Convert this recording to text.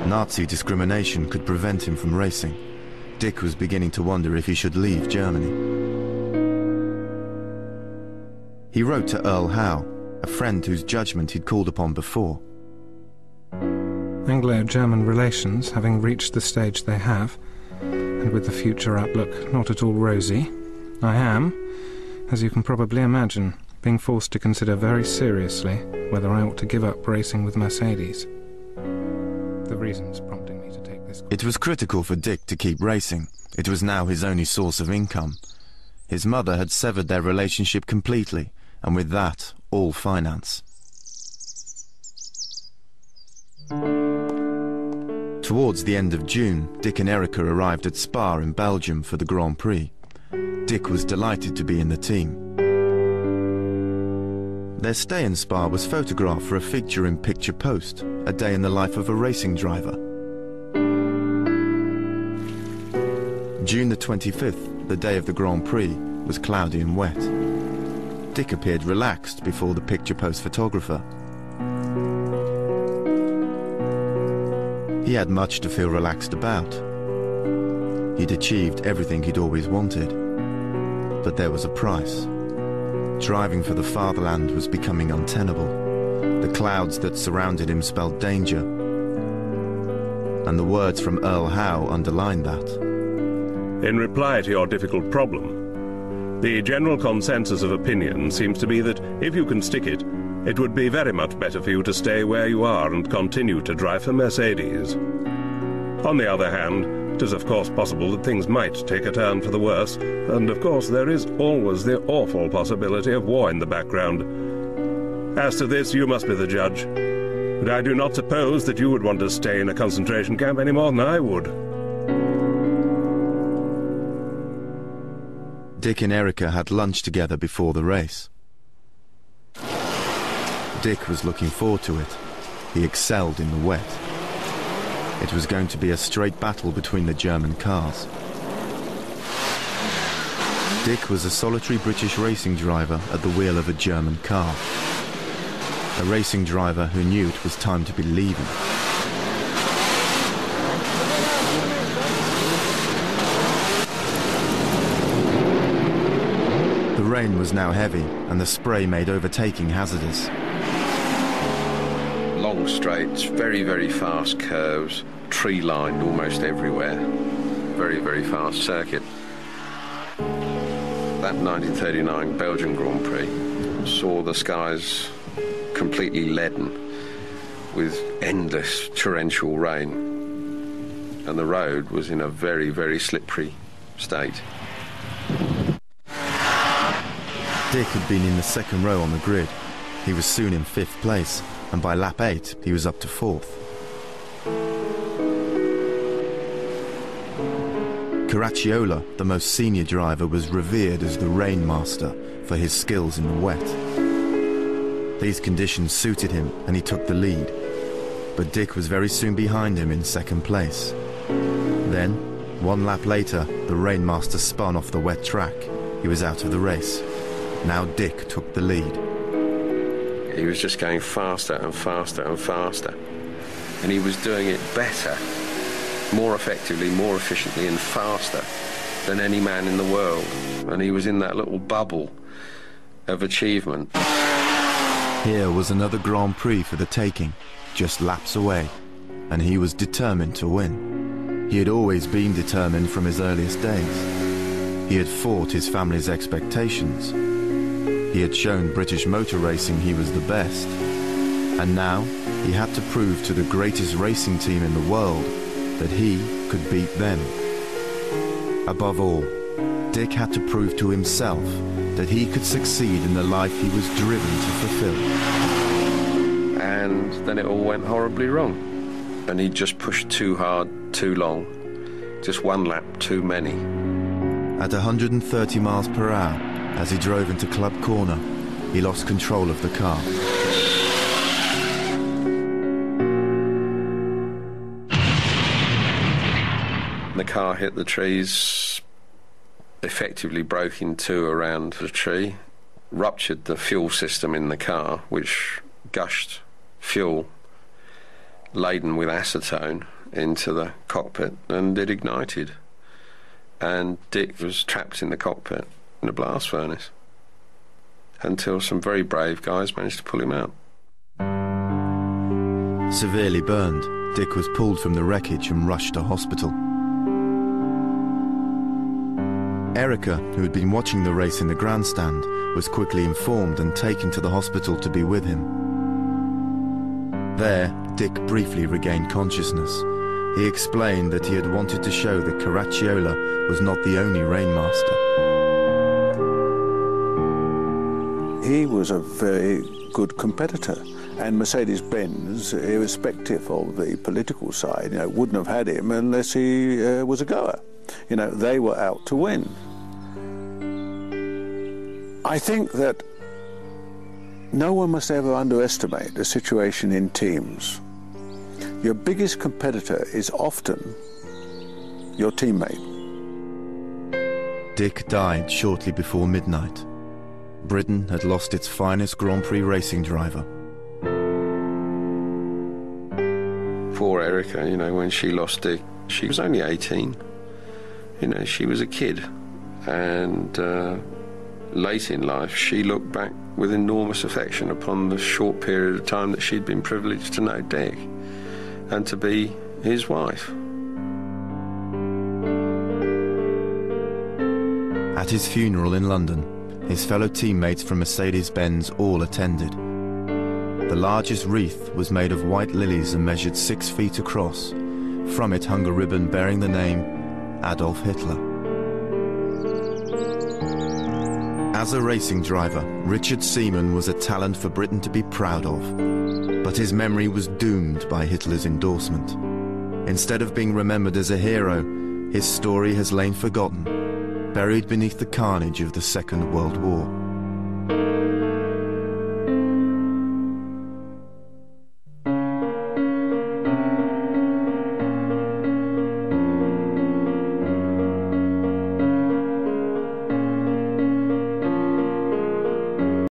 Nazi discrimination could prevent him from racing. Dick was beginning to wonder if he should leave Germany. He wrote to Earl Howe, a friend whose judgment he'd called upon before. Anglo-German relations having reached the stage they have, and with the future outlook not at all rosy, I am, as you can probably imagine, being forced to consider very seriously whether I ought to give up racing with Mercedes. The reasons prompting me to take this... It was critical for Dick to keep racing. It was now his only source of income. His mother had severed their relationship completely, and with that, all finance. Towards the end of June, Dick and Erica arrived at Spa in Belgium for the Grand Prix. Dick was delighted to be in the team. Their stay in Spa was photographed for a figure in Picture Post, a day in the life of a racing driver. June the 25th, the day of the Grand Prix, was cloudy and wet. Dick appeared relaxed before the Picture Post photographer. He had much to feel relaxed about. He'd achieved everything he'd always wanted. But there was a price. Driving for the fatherland was becoming untenable. The clouds that surrounded him spelled danger. And the words from Earl Howe underlined that. In reply to your difficult problem, the general consensus of opinion seems to be that if you can stick it, it would be very much better for you to stay where you are and continue to drive for Mercedes. On the other hand, it is of course possible that things might take a turn for the worse, and of course there is always the awful possibility of war in the background. As to this, you must be the judge. But I do not suppose that you would want to stay in a concentration camp any more than I would. Dick and Erica had lunch together before the race. Dick was looking forward to it. He excelled in the wet. It was going to be a straight battle between the German cars. Dick was a solitary British racing driver at the wheel of a German car. A racing driver who knew it was time to be leaving. The rain was now heavy, and the spray made overtaking hazardous. Long straights, very, very fast curves, tree-lined almost everywhere. Very, very fast circuit. That 1939 Belgian Grand Prix saw the skies completely leaden with endless torrential rain. And the road was in a very, very slippery state. Dick had been in the second row on the grid. He was soon in 5th place, and by lap 8 he was up to 4th. Caracciola, the most senior driver, was revered as the rain master for his skills in the wet. These conditions suited him and he took the lead, but Dick was very soon behind him in 2nd place. Then, 1 lap later, the rain master spun off the wet track. He was out of the race. Now Dick took the lead. He was just going faster and faster and faster. And he was doing it better, more effectively, more efficiently and faster than any man in the world. And he was in that little bubble of achievement. Here was another Grand Prix for the taking, just laps away, and he was determined to win. He had always been determined from his earliest days. He had fought his family's expectations. He had shown British motor racing he was the best. And now he had to prove to the greatest racing team in the world that he could beat them. Above all, Dick had to prove to himself that he could succeed in the life he was driven to fulfill. And then it all went horribly wrong. And he just pushed too hard, too long. Just 1 lap too many. At 130 miles per hour, as he drove into Club Corner, he lost control of the car. The car hit the trees, effectively broke in 2 around the tree, ruptured the fuel system in the car, which gushed fuel laden with acetone into the cockpit and it ignited. And Dick was trapped in the cockpit in a blast furnace until some very brave guys managed to pull him out. Severely burned, Dick was pulled from the wreckage and rushed to hospital. Erica, who had been watching the race in the grandstand, was quickly informed and taken to the hospital to be with him. There, Dick briefly regained consciousness. He explained that he had wanted to show that Caracciola was not the only rainmaster. He was a very good competitor, and Mercedes-Benz, irrespective of the political side, wouldn't have had him unless he was a goer. They were out to win. I think that no one must ever underestimate the situation in teams. Your biggest competitor is often your teammate. Dick died shortly before midnight. Britain had lost its finest Grand Prix racing driver. Poor Erica, when she lost Dick, she was only 18. She was a kid. And late in life, she looked back with enormous affection upon the short period of time that she'd been privileged to know Dick and to be his wife. At his funeral in London, his fellow teammates from Mercedes-Benz all attended. The largest wreath was made of white lilies and measured 6 feet across. From it hung a ribbon bearing the name Adolf Hitler. As a racing driver, Richard Seaman was a talent for Britain to be proud of. But his memory was doomed by Hitler's endorsement. Instead of being remembered as a hero, his story has lain forgotten, buried beneath the carnage of the Second World War.